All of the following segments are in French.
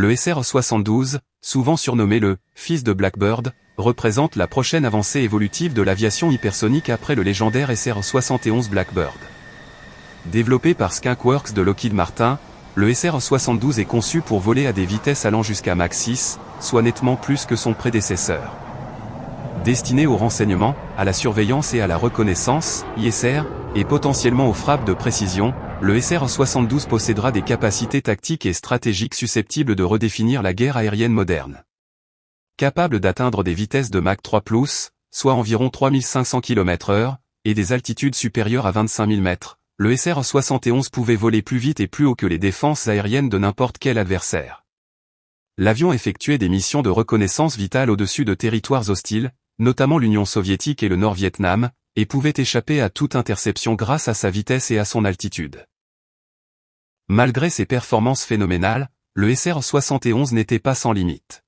Le SR-72, souvent surnommé le « fils de Blackbird », représente la prochaine avancée évolutive de l'aviation hypersonique après le légendaire SR-71 Blackbird. Développé par Skunk Works de Lockheed Martin, le SR-72 est conçu pour voler à des vitesses allant jusqu'à Mach 6, soit nettement plus que son prédécesseur. Destiné au renseignement, à la surveillance et à la reconnaissance, ISR, et potentiellement aux frappes de précision, le SR-72 possédera des capacités tactiques et stratégiques susceptibles de redéfinir la guerre aérienne moderne. Capable d'atteindre des vitesses de Mach 3+, soit environ 3500 km/h, et des altitudes supérieures à 25 000 mètres, le SR-71 pouvait voler plus vite et plus haut que les défenses aériennes de n'importe quel adversaire. L'avion effectuait des missions de reconnaissance vitale au-dessus de territoires hostiles, notamment l'Union soviétique et le Nord-Vietnam, et pouvait échapper à toute interception grâce à sa vitesse et à son altitude. Malgré ses performances phénoménales, le SR-71 n'était pas sans limite.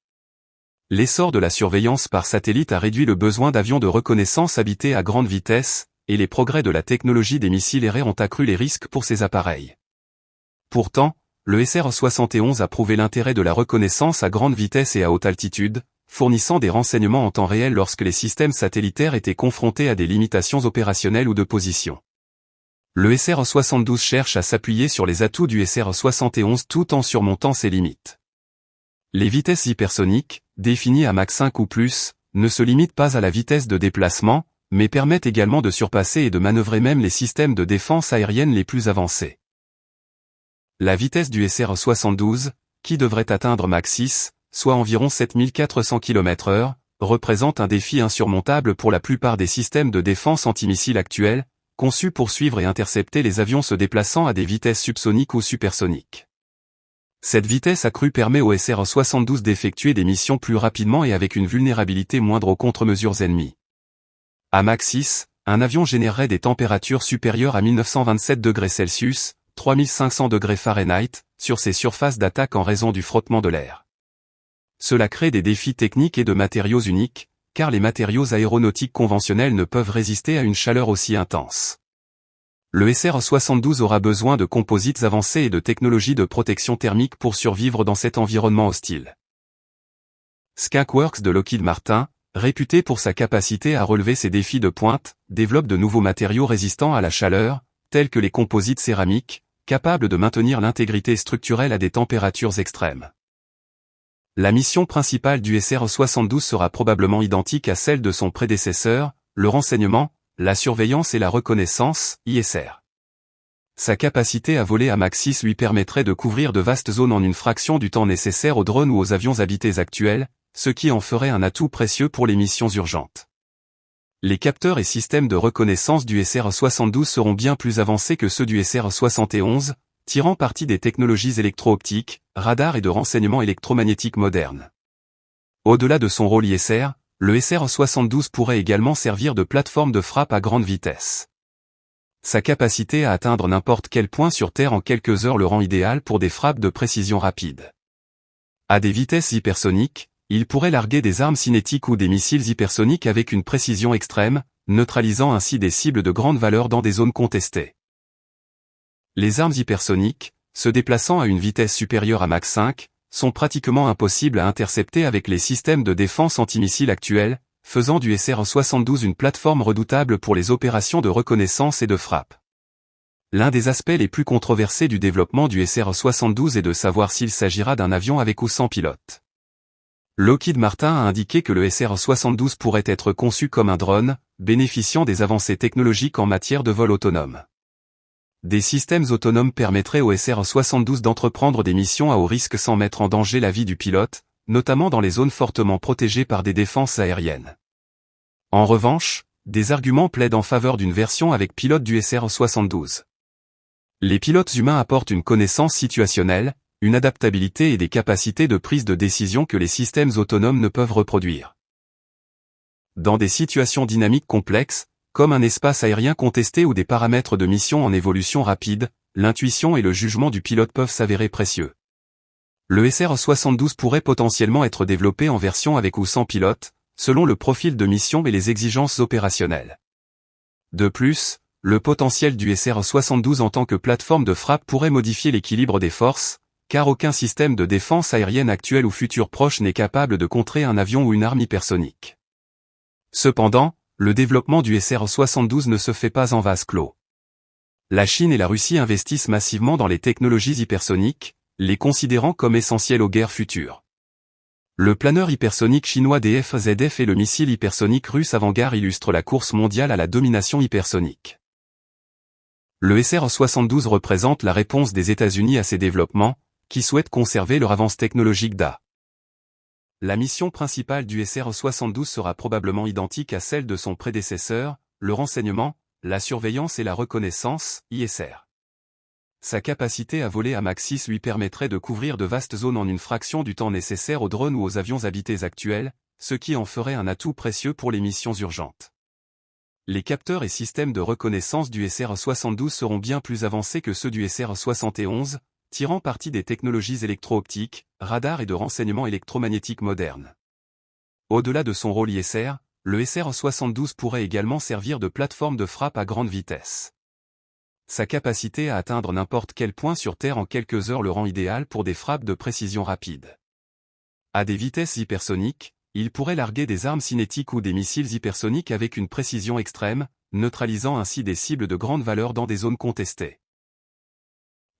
L'essor de la surveillance par satellite a réduit le besoin d'avions de reconnaissance habités à grande vitesse, et les progrès de la technologie des missiles aériens ont accru les risques pour ces appareils. Pourtant, le SR-71 a prouvé l'intérêt de la reconnaissance à grande vitesse et à haute altitude, fournissant des renseignements en temps réel lorsque les systèmes satellitaires étaient confrontés à des limitations opérationnelles ou de position. Le SR-72 cherche à s'appuyer sur les atouts du SR-71 tout en surmontant ses limites. Les vitesses hypersoniques, définies à Mach 5 ou plus, ne se limitent pas à la vitesse de déplacement, mais permettent également de surpasser et de manœuvrer même les systèmes de défense aérienne les plus avancés. La vitesse du SR-72, qui devrait atteindre Mach 6, soit environ 7400 km/h, représente un défi insurmontable pour la plupart des systèmes de défense antimissiles actuels, conçus pour suivre et intercepter les avions se déplaçant à des vitesses subsoniques ou supersoniques. Cette vitesse accrue permet au SR-72 d'effectuer des missions plus rapidement et avec une vulnérabilité moindre aux contre-mesures ennemies. À Mach 6, un avion générerait des températures supérieures à 1927 degrés Celsius, 3500 degrés Fahrenheit, sur ses surfaces d'attaque en raison du frottement de l'air. Cela crée des défis techniques et de matériaux uniques, car les matériaux aéronautiques conventionnels ne peuvent résister à une chaleur aussi intense. Le SR-72 aura besoin de composites avancés et de technologies de protection thermique pour survivre dans cet environnement hostile. Skunk Works de Lockheed Martin, réputé pour sa capacité à relever ces défis de pointe, développe de nouveaux matériaux résistants à la chaleur, tels que les composites céramiques, capables de maintenir l'intégrité structurelle à des températures extrêmes. La mission principale du SR-72 sera probablement identique à celle de son prédécesseur, le renseignement, la surveillance et la reconnaissance, ISR. Sa capacité à voler à Mach 6 lui permettrait de couvrir de vastes zones en une fraction du temps nécessaire aux drones ou aux avions habités actuels, ce qui en ferait un atout précieux pour les missions urgentes. Les capteurs et systèmes de reconnaissance du SR-72 seront bien plus avancés que ceux du SR-71, tirant parti des technologies électro-optiques, radars et de renseignement électromagnétique modernes. Au-delà de son rôle ISR, le SR-72 pourrait également servir de plateforme de frappe à grande vitesse. Sa capacité à atteindre n'importe quel point sur Terre en quelques heures le rend idéal pour des frappes de précision rapide. À des vitesses hypersoniques, il pourrait larguer des armes cinétiques ou des missiles hypersoniques avec une précision extrême, neutralisant ainsi des cibles de grande valeur dans des zones contestées. Les armes hypersoniques, se déplaçant à une vitesse supérieure à Mach 5, sont pratiquement impossibles à intercepter avec les systèmes de défense antimissiles actuels, faisant du SR-72 une plateforme redoutable pour les opérations de reconnaissance et de frappe. L'un des aspects les plus controversés du développement du SR-72 est de savoir s'il s'agira d'un avion avec ou sans pilote. Lockheed Martin a indiqué que le SR-72 pourrait être conçu comme un drone, bénéficiant des avancées technologiques en matière de vol autonome. Des systèmes autonomes permettraient au SR-72 d'entreprendre des missions à haut risque sans mettre en danger la vie du pilote, notamment dans les zones fortement protégées par des défenses aériennes. En revanche, des arguments plaident en faveur d'une version avec pilote du SR-72. Les pilotes humains apportent une connaissance situationnelle, une adaptabilité et des capacités de prise de décision que les systèmes autonomes ne peuvent reproduire. Dans des situations dynamiques complexes, comme un espace aérien contesté ou des paramètres de mission en évolution rapide, l'intuition et le jugement du pilote peuvent s'avérer précieux. Le SR-72 pourrait potentiellement être développé en version avec ou sans pilote, selon le profil de mission et les exigences opérationnelles. De plus, le potentiel du SR-72 en tant que plateforme de frappe pourrait modifier l'équilibre des forces, car aucun système de défense aérienne actuel ou futur proche n'est capable de contrer un avion ou une arme hypersonique. Cependant, le développement du SR-72 ne se fait pas en vase clos. La Chine et la Russie investissent massivement dans les technologies hypersoniques, les considérant comme essentielles aux guerres futures. Le planeur hypersonique chinois DF-ZF et le missile hypersonique russe Avangard illustrent la course mondiale à la domination hypersonique. Le SR-72 représente la réponse des États-Unis à ces développements, qui souhaitent conserver leur avance technologique d'A. La mission principale du SR-72 sera probablement identique à celle de son prédécesseur, le renseignement, la surveillance et la reconnaissance, ISR. Sa capacité à voler à Mach 6 lui permettrait de couvrir de vastes zones en une fraction du temps nécessaire aux drones ou aux avions habités actuels, ce qui en ferait un atout précieux pour les missions urgentes. Les capteurs et systèmes de reconnaissance du SR-72 seront bien plus avancés que ceux du SR-71, tirant parti des technologies électro-optiques, radars et de renseignement électromagnétique modernes. Au-delà de son rôle ISR, le SR-72 pourrait également servir de plateforme de frappe à grande vitesse. Sa capacité à atteindre n'importe quel point sur Terre en quelques heures le rend idéal pour des frappes de précision rapide. À des vitesses hypersoniques, il pourrait larguer des armes cinétiques ou des missiles hypersoniques avec une précision extrême, neutralisant ainsi des cibles de grande valeur dans des zones contestées.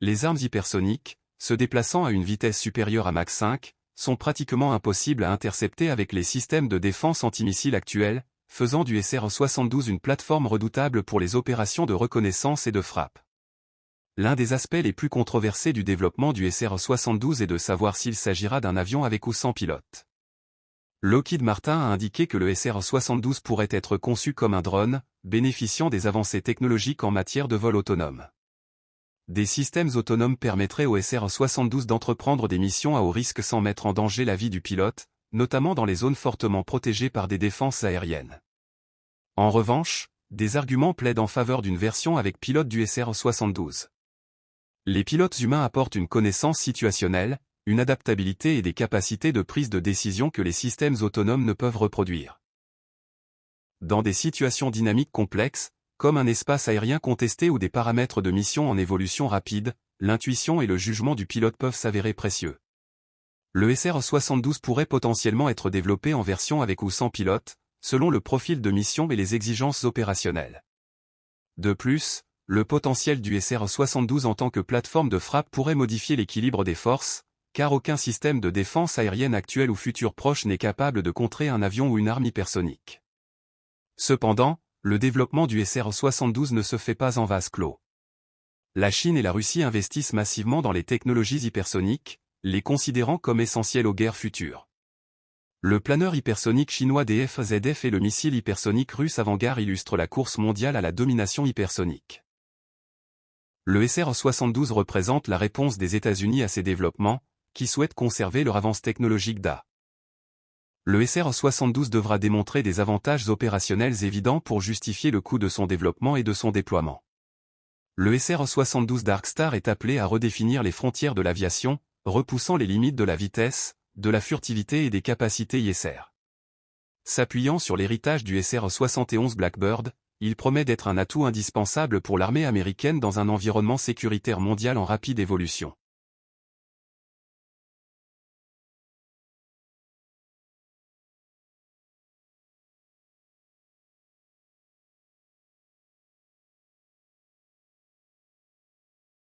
Les armes hypersoniques, se déplaçant à une vitesse supérieure à Mach 5, sont pratiquement impossibles à intercepter avec les systèmes de défense antimissiles actuels, faisant du SR-72 une plateforme redoutable pour les opérations de reconnaissance et de frappe. L'un des aspects les plus controversés du développement du SR-72 est de savoir s'il s'agira d'un avion avec ou sans pilote. Lockheed Martin a indiqué que le SR-72 pourrait être conçu comme un drone, bénéficiant des avancées technologiques en matière de vol autonome. Des systèmes autonomes permettraient au SR-72 d'entreprendre des missions à haut risque sans mettre en danger la vie du pilote, notamment dans les zones fortement protégées par des défenses aériennes. En revanche, des arguments plaident en faveur d'une version avec pilote du SR-72. Les pilotes humains apportent une connaissance situationnelle, une adaptabilité et des capacités de prise de décision que les systèmes autonomes ne peuvent reproduire. Dans des situations dynamiques complexes, comme un espace aérien contesté ou des paramètres de mission en évolution rapide, l'intuition et le jugement du pilote peuvent s'avérer précieux. Le SR-72 pourrait potentiellement être développé en version avec ou sans pilote, selon le profil de mission et les exigences opérationnelles. De plus, le potentiel du SR-72 en tant que plateforme de frappe pourrait modifier l'équilibre des forces, car aucun système de défense aérienne actuel ou futur proche n'est capable de contrer un avion ou une arme hypersonique. Cependant, le développement du SR-72 ne se fait pas en vase clos. La Chine et la Russie investissent massivement dans les technologies hypersoniques, les considérant comme essentielles aux guerres futures. Le planeur hypersonique chinois DF-ZF et le missile hypersonique russe Avangard illustrent la course mondiale à la domination hypersonique. Le SR-72 représente la réponse des États-Unis à ces développements, qui souhaitent conserver leur avance technologique d'A. Le SR-72 devra démontrer des avantages opérationnels évidents pour justifier le coût de son développement et de son déploiement. Le SR-72 Darkstar est appelé à redéfinir les frontières de l'aviation, repoussant les limites de la vitesse, de la furtivité et des capacités ISR. S'appuyant sur l'héritage du SR-71 Blackbird, il promet d'être un atout indispensable pour l'armée américaine dans un environnement sécuritaire mondial en rapide évolution.